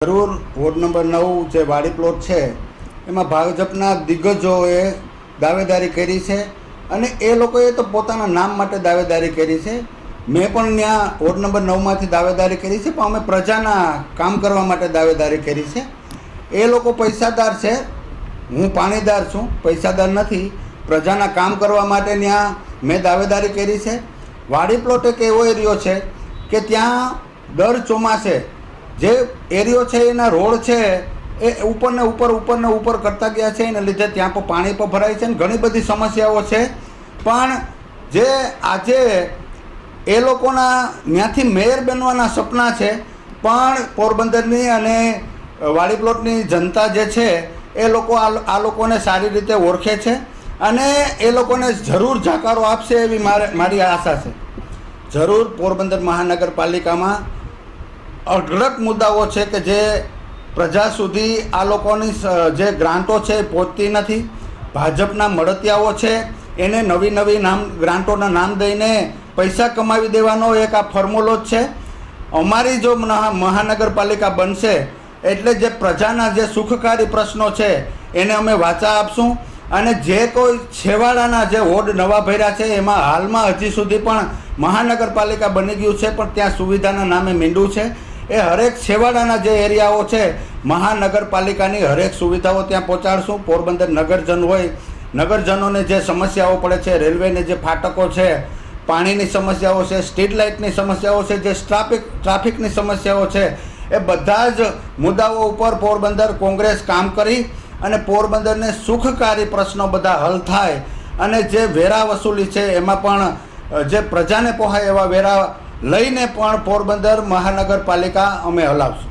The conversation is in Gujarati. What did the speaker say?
જરૂર વોર્ડ નંબર 9 જે વાડી પ્લોટ છે એમાં ભાજપના દિગ્ગજોએ દાવેદારી કરી છે અને એ લોકોએ તો પોતાના નામ માટે દાવેદારી કરી છે. મેં પણ ત્યાં વોર્ડ નંબર 9માંથી દાવેદારી કરી છે, પણ અમે પ્રજાના કામ કરવા માટે દાવેદારી કરી છે. એ લોકો પૈસાદાર છે, હું પાણીદાર છું, પૈસાદાર નથી. પ્રજાના કામ કરવા માટે ત્યાં મેં દાવેદારી કરી છે. વાડી પ્લોટ એક એવો એરિયો છે કે ત્યાં દર ચોમાસે જે એરિયો છે એના રોડ છે એ ઉપરને ઉપર કરતા ગયા છે. એને લીધે ત્યાં પણ પાણી પણ ભરાય છે અને ઘણી બધી સમસ્યાઓ છે. પણ જે આજે એ લોકોના ત્યાંથી મેયર બનવાના સપના છે, પણ પોરબંદરની અને વાડી પ્લોટની જનતા જે છે એ લોકો આ લોકોને સારી રીતે ઓળખે છે અને એ લોકોને જરૂર જાકારો આપશે એવી મારી આશા છે. જરૂર પોરબંદર મહાનગરપાલિકામાં અઢળક મુદ્દાઓ છે કે જે પ્રજા સુધી આ લોકોની જે ગ્રાન્ટો છે એ પહોંચતી નથી. ભાજપના મળતિયાઓ છે એને નવી ગ્રાન્ટોના નામ દઈને પૈસા કમાવી દેવાનો એક આ ફોર્મ્યુલો જ છે. અમારી જો મહાનગરપાલિકા બનશે એટલે જે પ્રજાના જે સુખકારી પ્રશ્નો છે એને અમે વાચા આપશું અને જે કોઈ છેવાડાના જે વોર્ડ નવા ભર્યા છે એમાં હાલમાં હજી સુધી પણ મહાનગરપાલિકા બની ગયું છે પણ ત્યાં સુવિધાના નામે મીંડું છે. એ હરેક છેવાડાના જે એરિયાઓ છે મહાનગરપાલિકાની હરેક સુવિધાઓ ત્યાં પહોંચાડશું. પોરબંદર નગરજન હોય, નગરજનોને જે સમસ્યાઓ પડે છે, રેલવેને જે ફાટકો છે, પાણીની સમસ્યાઓ છે, સ્ટ્રીટ લાઇટની સમસ્યાઓ છે, જે ટ્રાફિકની સમસ્યાઓ છે, એ બધા જ મુદ્દાઓ ઉપર પોરબંદર કોંગ્રેસ કામ કરી અને પોરબંદરને સુખકારી પ્રશ્નો બધા હલ થાય અને જે વેરા વસૂલી છે એમાં પણ જે પ્રજાને પોહાય એવા વેરા લઈને પણ પોરબંદર મહાનગરપાલિકા અમે હલાવશું.